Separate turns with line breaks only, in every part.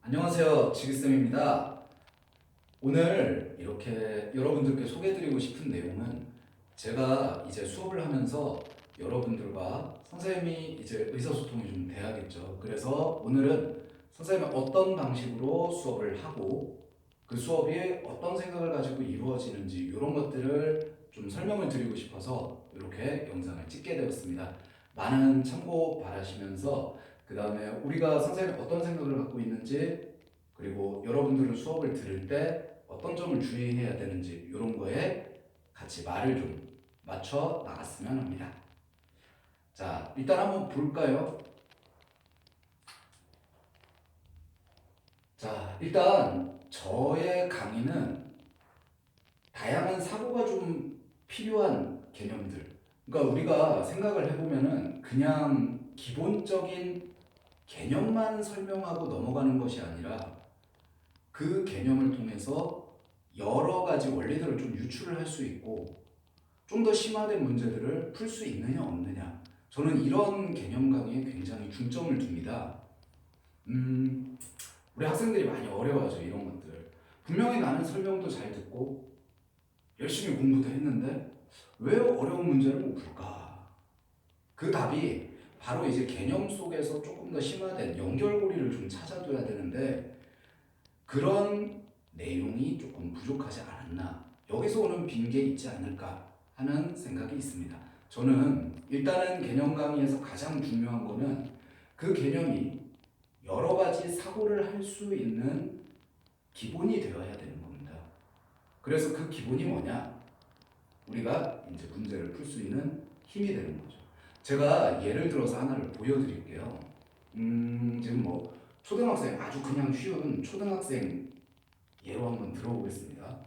안녕하세요, 지기쌤입니다. 오늘 이렇게 여러분들께 소개해드리고 싶은 내용은 제가 이제 수업을 하면서 여러분들과 선생님이 이제 의사소통이 좀 돼야겠죠. 그래서 오늘은 선생님이 어떤 방식으로 수업을 하고 그 수업이 어떤 생각을 가지고 이루어지는지 이런 것들을 좀 설명을 드리고 싶어서 이렇게 영상을 찍게 되었습니다. 많은 참고 바라시면서 그 다음에 우리가 선생님이 어떤 생각을 갖고 있는지 그리고 여러분들은 수업을 들을 때 어떤 점을 주의해야 되는지 이런 거에 같이 말을 좀 맞춰 나갔으면 합니다. 자, 일단 한번 볼까요? 자, 일단 저의 강의는 다양한 사고가 좀 필요한 개념들. 그러니까 우리가 생각을 해보면은 그냥 기본적인 개념만 설명하고 넘어가는 것이 아니라 그 개념을 통해서 여러 가지 원리들을 좀 유출을 할 수 있고 좀 더 심화된 문제들을 풀 수 있느냐 없느냐, 저는 이런 개념 강의에 굉장히 중점을 둡니다. 우리 학생들이 많이 어려워하죠, 이런 것들. 분명히 나는 설명도 잘 듣고 열심히 공부도 했는데 왜 어려운 문제를 못 풀까? 그 답이 바로 이제 개념 속에서 조금 더 심화된 연결고리를 좀 찾아둬야 되는데 그런 내용이 조금 부족하지 않았나, 여기서 오는 빈게 있지 않을까 하는 생각이 있습니다. 저는 일단은 개념 강의에서 가장 중요한 거는 그 개념이 여러 가지 사고를 할 수 있는 기본이 되어야 되는 겁니다. 그래서 그 기본이 뭐냐? 우리가 이제 문제를 풀 수 있는 힘이 되는 거죠. 제가 예를 들어서 하나를 보여드릴게요. 지금 뭐 초등학생, 아주 그냥 쉬운 초등학생 예로 한번 들어보겠습니다.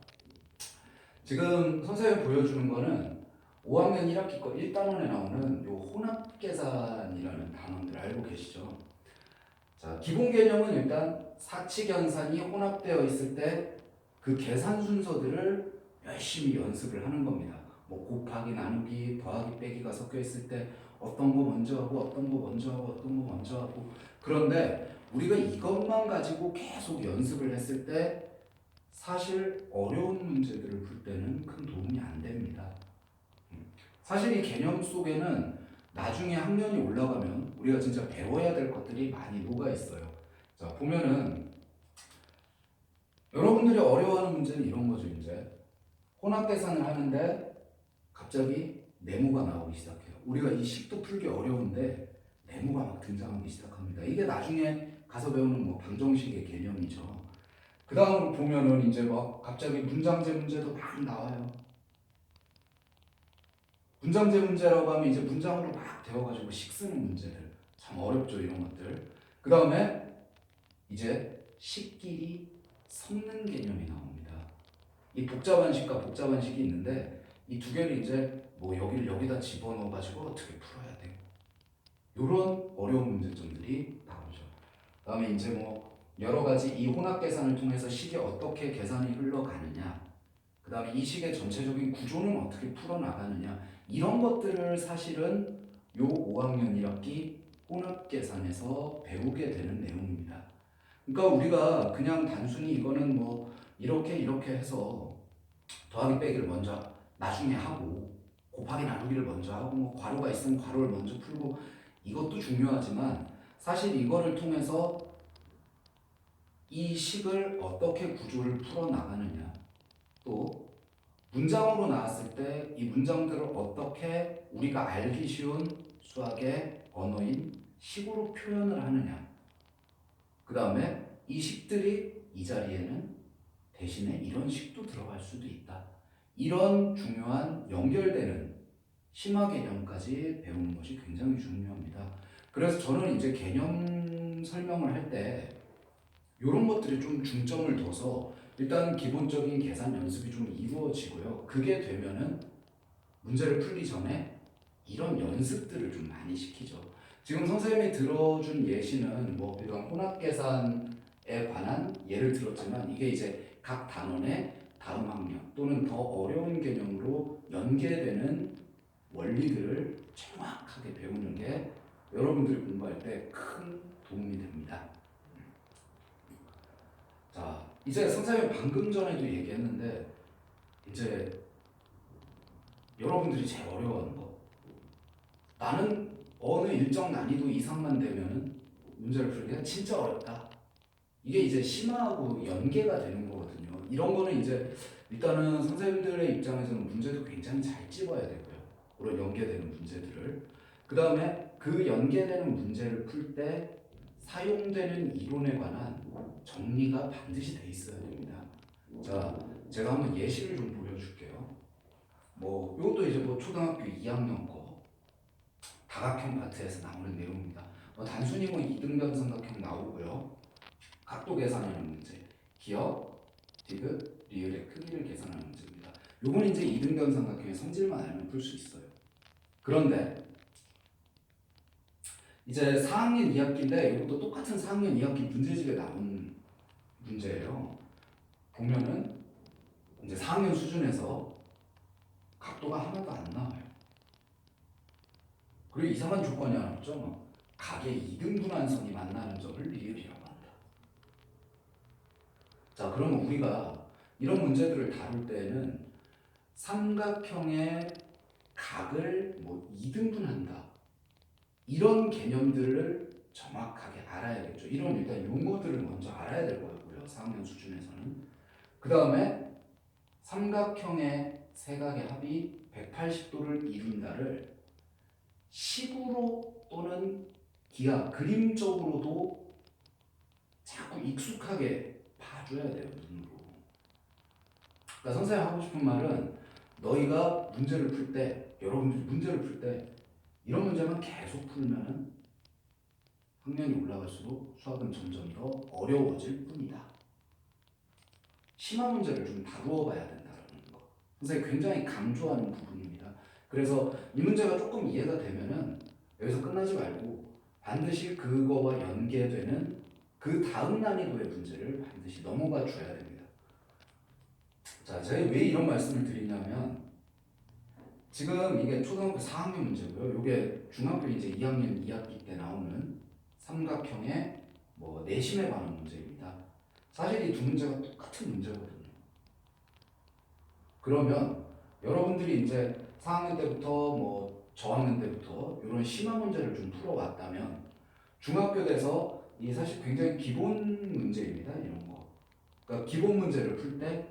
지금 선생님이 보여주는 거는 5학년 1학기 거 1단원에 나오는 요 혼합계산이라는 단원들 알고 계시죠? 자, 기본 개념은 일단 사칙연산이 혼합되어 있을 때 그 계산 순서들을 열심히 연습을 하는 겁니다. 뭐 곱하기, 나누기, 더하기, 빼기가 섞여 있을 때 어떤 거 먼저 하고 어떤 거 먼저 하고 어떤 거 먼저 하고, 그런데 우리가 이것만 가지고 계속 연습을 했을 때 사실 어려운 문제들을 풀 때는 큰 도움이 안 됩니다. 사실 이 개념 속에는 나중에 학년이 올라가면 우리가 진짜 배워야 될 것들이 많이 녹아 있어요. 자, 보면은 여러분들이 어려워하는 문제는 이런 거죠. 이제 혼합 계산을 하는데 갑자기 네모가 나오기 시작해요. 우리가 이 식도 풀기 어려운데 네모가 막 등장하기 시작합니다. 이게 나중에 가서 배우는 뭐 방정식의 개념이죠. 그 다음으로 보면은 이제 막 갑자기 문장제 문제도 막 나와요. 문장제 문제라고 하면 이제 문장으로 막 되어가지고 식 쓰는 문제들. 참 어렵죠, 이런 것들. 그 다음에 이제 식끼리 섞는 개념이 나옵니다. 이 복잡한 식과 복잡한 식이 있는데 이 두 개를 이제 뭐 여기를 여기다 집어넣어가지고 어떻게 풀어야 돼. 이런 어려운 문제점들이 나오죠. 그 다음에 이제 뭐 여러 가지 이 혼합 계산을 통해서 식이 어떻게 계산이 흘러가느냐, 그 다음에 이 식의 전체적인 구조는 어떻게 풀어나가느냐, 이런 것들을 사실은 요 5학년 1학기 혼합계산에서 배우게 되는 내용입니다. 그러니까 우리가 그냥 단순히 이거는 뭐 이렇게 해서 더하기 빼기를 먼저 나중에 하고 곱하기 나누기를 먼저 하고 뭐 괄호가 있으면 괄호를 먼저 풀고 이것도 중요하지만 사실 이거를 통해서 이 식을 어떻게 구조를 풀어나가느냐, 또 문장으로 나왔을 때 이 문장들을 어떻게 우리가 알기 쉬운 수학의 언어인 식으로 표현을 하느냐, 그 다음에 이 식들이 이 자리에는 대신에 이런 식도 들어갈 수도 있다. 이런 중요한 연결되는 심화 개념까지 배우는 것이 굉장히 중요합니다. 그래서 저는 이제 개념 설명을 할 때 이런 것들이 좀 중점을 둬서 일단 기본적인 계산 연습이 좀 이루어지고요. 그게 되면은 문제를 풀기 전에 이런 연습들을 좀 많이 시키죠. 지금 선생님이 들어준 예시는 뭐 이런 혼합 계산에 관한 예를 들었지만 이게 이제 각 단원의 다음 학년 또는 더 어려운 개념으로 연계되는 원리들을 정확하게 배우는 게 여러분들이 공부할 때 큰 도움이 됩니다. 이제 선생님 방금 전에도 얘기했는데 이제 여러분들이 제일 어려워하는 거, 나는 어느 일정 난이도 이상만 되면은 문제를 풀기가 진짜 어렵다. 이게 이제 심화하고 연계가 되는 거거든요. 이런 거는 이제 일단은 선생님들의 입장에서는 문제도 굉장히 잘 찝어야 되고요. 그런 연계되는 문제들을. 그 다음에 그 연계되는 문제를 풀 때 사용되는 이론에 관한 정리가 반드시 돼 있어야 됩니다. 자, 제가 한번 예시를 좀 보여줄게요. 뭐 이것도 이제 뭐 초등학교 2학년 거 다각형 파트에서 나오는 내용입니다. 단순히 뭐 이등변 삼각형 나오고요. 각도 계산하는 문제, 기억, 디귿, 리을의 크기를 계산하는 문제입니다. 요건 이제 이등변 삼각형의 성질만 알면 풀 수 있어요. 그런데 이제 4학년 2학기인데 이것도 똑같은 4학년 2학기 문제집에 나온 문제예요. 보면은 이제 4학년 수준에서 각도가 하나도 안 나와요. 그리고 이상한 조건이 하나 있죠. 각의 이등분한선이 만나는 점을 리을이라고 한다. 자, 그러면 우리가 이런 문제들을 다룰 때는 삼각형의 각을 뭐 이등분한다, 이런 개념들을 정확하게 알아야겠죠. 이런 일단 용어들을 먼저 알아야 될 거고요. 4학년 수준에서는. 그 다음에 삼각형의 세각의 합이 180도를 이룬다를 식으로 또는 기하, 그림적으로도 자꾸 익숙하게 봐줘야 돼요. 눈으로. 그러니까 선생님 하고 싶은 말은 너희가 문제를 풀 때, 여러분들이 문제를 풀 때 이런 문제만 계속 풀면은 학년이 올라갈수록 수학은 점점 더 어려워질 뿐이다. 심화 문제를 좀 다루어 봐야 된다는 거. 선생님이 굉장히 강조하는 부분입니다. 그래서 이 문제가 조금 이해가 되면은 여기서 끝나지 말고 반드시 그거와 연계되는 그 다음 난이도의 문제를 반드시 넘어가 줘야 됩니다. 자, 제가 왜 이런 말씀을 드리냐면 지금 이게 초등학교 4학년 문제고요. 이게 중학교 이제 2학년 2학기 때 나오는 삼각형의 뭐 내심에 관한 문제입니다. 사실 이 두 문제가 똑같은 문제거든요. 그러면 여러분들이 이제 4학년 때부터 뭐 저학년 때부터 이런 심화 문제를 좀 풀어왔다면 중학교 돼서 이 사실 굉장히 기본 문제입니다. 이런 거. 그러니까 기본 문제를 풀 때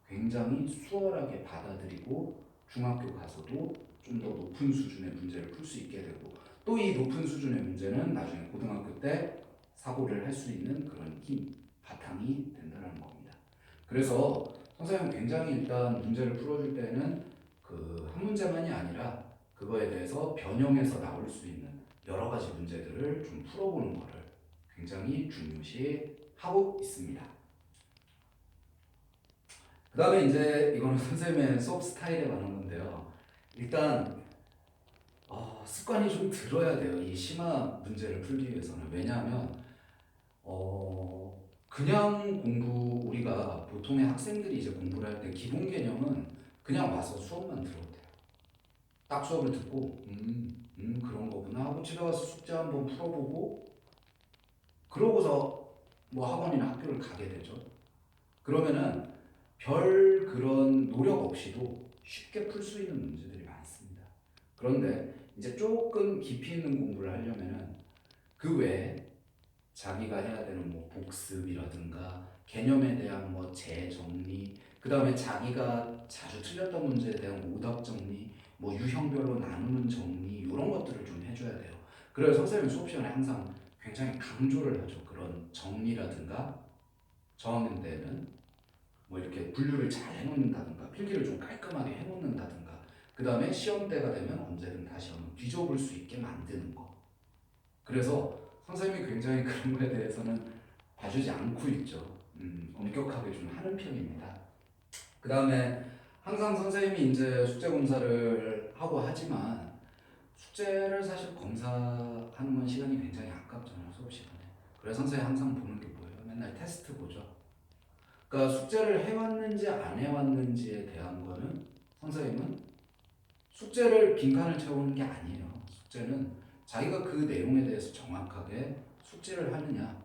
굉장히 수월하게 받아들이고 중학교 가서도 좀 더 높은 수준의 문제를 풀 수 있게 되고 또 이 높은 수준의 문제는 나중에 고등학교 때 사고를 할 수 있는 그런 힘, 바탕이 된다는 겁니다. 그래서 선생님은 굉장히 일단 문제를 풀어줄 때는 그 한 문제만이 아니라 그거에 대해서 변형해서 나올 수 있는 여러 가지 문제들을 좀 풀어보는 거를 굉장히 중요시 하고 있습니다. 그 다음에 이제 이거는 선생님의 수업 스타일에 관한 건데요. 일단 습관이 좀 들어야 돼요. 이 심화 문제를 풀기 위해서는. 왜냐하면 그냥 공부, 우리가 보통의 학생들이 이제 공부를 할 때 기본 개념은 그냥 와서 수업만 들어도 돼요. 딱 수업을 듣고 그런 거구나 하고 집에 가서 숙제 한번 풀어보고 그러고서 뭐 학원이나 학교를 가게 되죠. 그러면은 별 그런 노력 없이도 쉽게 풀 수 있는 문제들이 많습니다. 그런데 이제 조금 깊이 있는 공부를 하려면은 그 외에 자기가 해야 되는 뭐 복습이라든가 개념에 대한 뭐 재정리, 그 다음에 자기가 자주 틀렸던 문제에 대한 오답 정리, 뭐 유형별로 나누는 정리, 이런 것들을 좀 해줘야 돼요. 그래서 선생님 수업 시간에 항상 굉장히 강조를 하죠. 그런 정리라든가 저학년 때는 뭐 이렇게 분류를 잘 해놓는다든가 필기를 좀 깔끔하게 해놓는다든가 그 다음에 시험 때가 되면 언제든 다시 한번 뒤져볼 수 있게 만드는 거. 그래서 선생님이 굉장히 그런 거에 대해서는 봐주지 않고 있죠. 엄격하게 좀 하는 편입니다. 그 다음에 항상 선생님이 이제 숙제 검사를 하고 하지만 숙제를 사실 검사하는 건 시간이 굉장히 아깝잖아요. 수업 시간에. 그래서 선생님이 항상 보는 게 뭐예요? 맨날 테스트 보죠. 그러니까 숙제를 해왔는지 안 해왔는지에 대한 거는 선생님은 숙제를 빈칸을 채우는 게 아니에요. 숙제는 자기가 그 내용에 대해서 정확하게 숙제를 하느냐,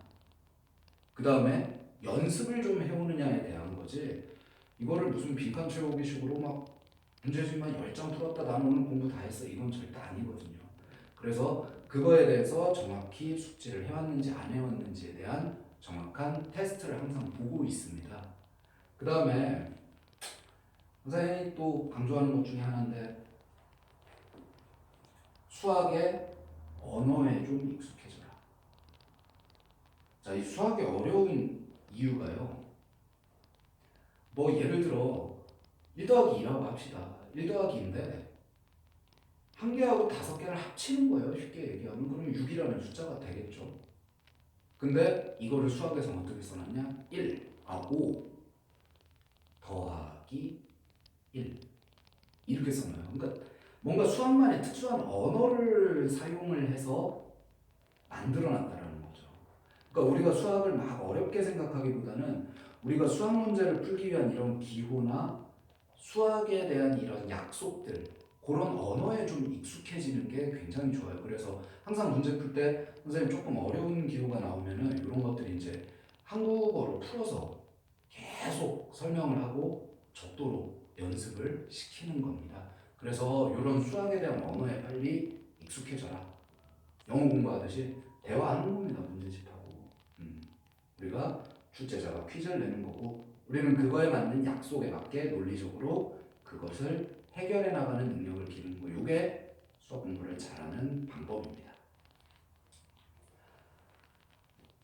그 다음에 연습을 좀 해오느냐에 대한 거지. 이거를 무슨 빈칸 채우기식으로 막 문제집만 10장 풀었다 나는 오늘 공부 다 했어 이건 절대 아니거든요. 그래서 그거에 대해서 정확히 숙지를 해왔는지 안 해왔는지에 대한 정확한 테스트를 항상 보고 있습니다. 그 다음에 선생님이 또 강조하는 것 중에 하나인데 수학의 언어에 좀 익숙해져라. 자, 이 수학이 어려운 이유가요. 뭐 예를 들어 1 더하기 2라고 합시다. 1 더하기 2인데 한 개하고 5개를 합치는 거예요. 쉽게 얘기하면 그러면 6이라는 숫자가 되겠죠. 근데 이거를 수학에서는 어떻게 써놨냐? 5 더하기 1 이렇게 써놔요. 그러니까 뭔가 수학만의 특수한 언어를 사용을 해서 만들어놨다는 거죠. 그러니까 우리가 수학을 막 어렵게 생각하기보다는 우리가 수학 문제를 풀기 위한 이런 기호나 수학에 대한 이런 약속들 그런 언어에 좀 익숙해지는 게 굉장히 좋아요. 그래서 항상 문제 풀 때 선생님 조금 어려운 기호가 나오면은 이런 것들이 이제 한국어로 풀어서 계속 설명을 하고 적도로 연습을 시키는 겁니다. 그래서 이런 수학에 대한 언어에 빨리 익숙해져라. 영어 공부하듯이 대화하는 겁니다. 문제집하고. 우리가 출제자가 퀴즈를 내는 거고 우리는 그거에 맞는 약속에 맞게 논리적으로 그것을 해결해 나가는 능력을 기르는 거. 이게 수학 공부를 잘하는 방법입니다.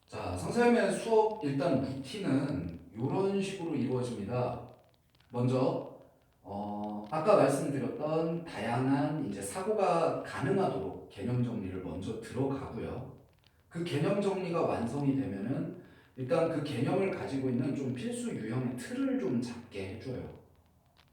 자, 선생님의 수업 일단 루틴은 이런 식으로 이루어집니다. 먼저 아까 말씀드렸던 다양한 이제 사고가 가능하도록 개념 정리를 먼저 들어가고요. 그 개념 정리가 완성이 되면은 일단 그 개념을 가지고 있는 좀 필수 유형의 틀을 좀 잡게 해줘요.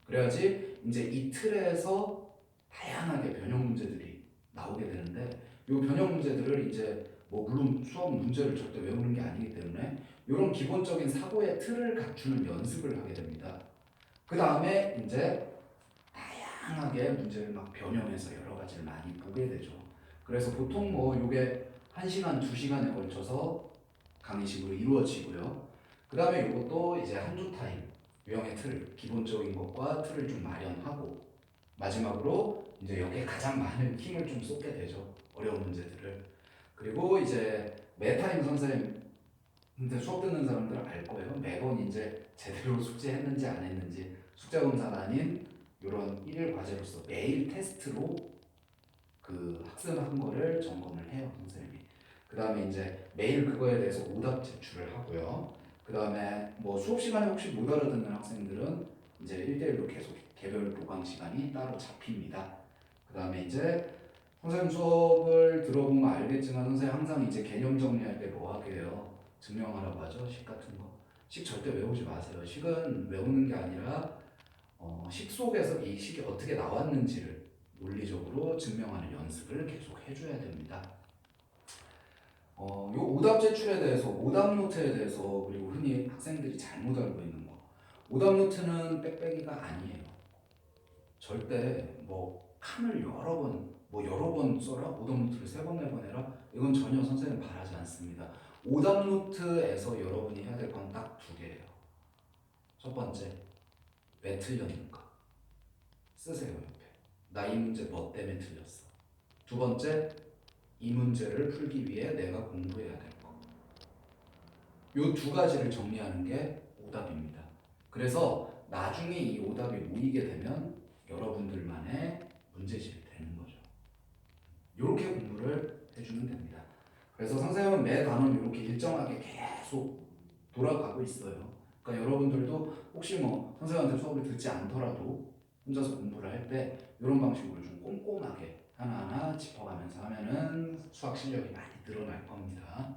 그래야지 이제 이 틀에서 다양하게 변형 문제들이 나오게 되는데 이 변형 문제들을 이제 뭐 물론 수업 문제를 절대 외우는 게 아니기 때문에 이런 기본적인 사고의 틀을 갖추는 연습을 하게 됩니다. 그 다음에 이제 다양하게 문제를 막 변형해서 여러 가지를 많이 보게 되죠. 그래서 보통 뭐 이게 1시간, 2시간에 걸쳐서 강의식으로 이루어지고요. 그 다음에 이것도 이제 한두 타임 유형의 틀, 기본적인 것과 틀을 좀 마련하고 마지막으로 이제 여기에 가장 많은 힘을 좀 쏟게 되죠. 어려운 문제들을. 그리고 이제 매타임 선생님 근데 수업 듣는 사람들은 알 거예요. 매번 이제 제대로 숙제했는지 안 했는지 숙제 검사가 아닌 이런 일일 과제로서 매일 테스트로 그 학습한 거를 점검을 해요, 선생님이. 그 다음에 이제 매일 그거에 대해서 오답 제출을 하고요. 그 다음에 뭐 수업 시간에 혹시 못 알아듣는 학생들은 이제 1대1로 계속 개별 보강 시간이 따로 잡힙니다. 그 다음에 이제 선생님 수업을 들어보면 알겠지만 선생님 항상 이제 개념 정리할 때 뭐 하게 해요? 증명하라고 하죠. 식 같은 거. 식 절대 외우지 마세요. 식은 외우는 게 아니라 식 속에서 이 식이 어떻게 나왔는지를 논리적으로 증명하는 연습을 계속 해줘야 됩니다. 요 오답 제출에 대해서, 오답 노트에 대해서 그리고 흔히 학생들이 잘못 알고 있는 거. 오답 노트는 빽빽이가 아니에요. 절대 뭐 칸을 여러 번 써라? 오답 노트를 3번, 4번 해라? 이건 전혀 선생님 바라지 않습니다. 오답 노트에서 여러분이 해야 될 건 딱 2개예요. 첫 번째, 왜 틀렸는가? 쓰세요, 옆에. 나 이 문제 뭐 때문에 틀렸어? 두 번째, 이 문제를 풀기 위해 내가 공부해야 될 거. 요 2가지를 정리하는 게 오답입니다. 그래서 나중에 이 오답이 모이게 되면 여러분들만의 문제집이 되는 거죠. 이렇게 공부를 해주면 됩니다. 그래서 선생님은 매 단원 이렇게 일정하게 계속 돌아가고 있어요. 그러니까 여러분들도 혹시 뭐 선생님한테 수업을 듣지 않더라도 혼자서 공부를 할 때 이런 방식으로 좀 꼼꼼하게 하나하나 짚어가면서 하면은 수학 실력이 많이 늘어날 겁니다.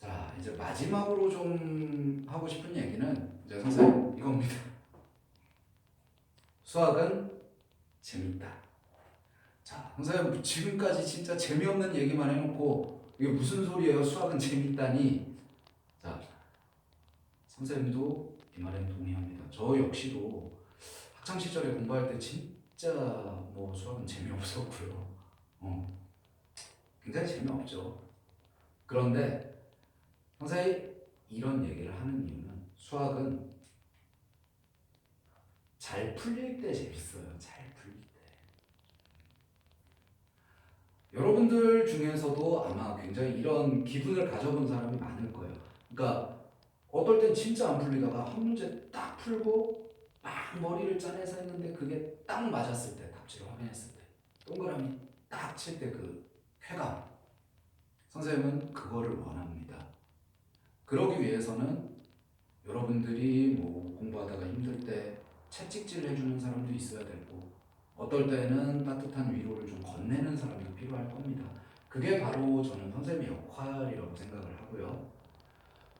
자, 이제 마지막으로 좀 하고 싶은 얘기는 이제 선생님 이겁니다. 수학은 재밌다. 자, 선생님 지금까지 진짜 재미없는 얘기만 해놓고 이게 무슨 소리예요? 수학은 재밌다니. 자, 선생님도 이 말에 동의합니다. 저 역시도 학창 시절에 공부할 때 진짜 뭐 수학은 재미없었고요. 굉장히 재미없죠. 그런데 선생님 이런 얘기를 하는 이유는 수학은 잘 풀릴 때 재밌어요. 잘 풀릴 때. 여러분들 중에서도 아마 굉장히 이런 기분을 가져본 사람이 많을 거예요. 그러니까 어떨 땐 진짜 안 풀리다가 한 문제 딱 풀고 막 머리를 짜내서 했는데 그게 딱 맞았을 때, 답지를 확인했을 때, 동그라미 딱 칠 때 그 쾌감. 선생님은 그거를 원합니다. 그러기 위해서는 여러분들이 뭐 공부하다가 힘들 때 채찍질 해주는 사람도 있어야 되고, 어떨 때는 따뜻한 위로를 좀 건네는 사람이 필요할 겁니다. 그게 바로 저는 선생님의 역할이라고 생각을 하고요.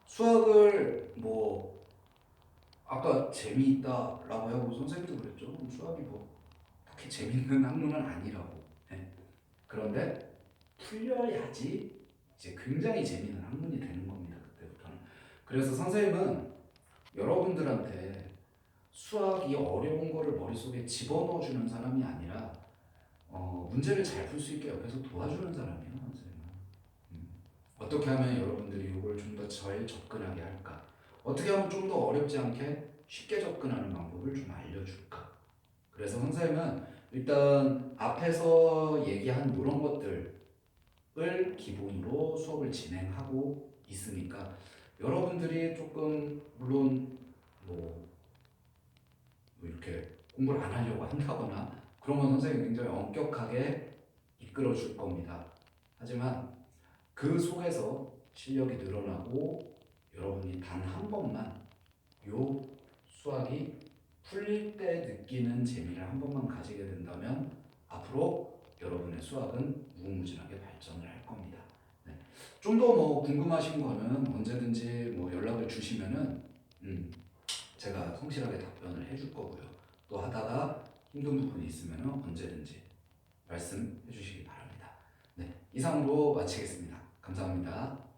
수학을 뭐 아까 재미있다라고 하고 선생님도 그랬죠. 수학이 뭐 딱히 재밌는 학문은 아니라고. 네. 그런데 풀려야지 이제 굉장히 재밌는 학문이 되는 겁니다. 그때부터는. 그래서 선생님은 여러분들한테 수학이 어려운 거를 머릿속에 집어넣어주는 사람이 아니라 문제를 잘 풀 수 있게 옆에서 도와주는 사람이에요. 선생님은. 어떻게 하면 여러분들이 이걸 좀 더 잘 접근하게 할까? 어떻게 하면 좀 더 어렵지 않게 쉽게 접근하는 방법을 좀 알려줄까? 그래서 선생님은 일단 앞에서 얘기한 이런 것들을 기본으로 수업을 진행하고 있으니까 여러분들이 조금 물론 뭐 이렇게 공부를 안 하려고 한다거나 그러면 선생님이 굉장히 엄격하게 이끌어 줄 겁니다. 하지만 그 속에서 실력이 늘어나고 여러분이 단 한 번만 요 수학이 풀릴 때 느끼는 재미를 한 번만 가지게 된다면 앞으로 여러분의 수학은 무궁무진하게 발전을 할 겁니다. 네. 좀 더 뭐 궁금하신 거는 언제든지 뭐 연락을 주시면은 제가 성실하게 답변을 해줄 거고요. 또 하다가 힘든 부분이 있으면 언제든지 말씀해 주시기 바랍니다. 네, 이상으로 마치겠습니다. 감사합니다.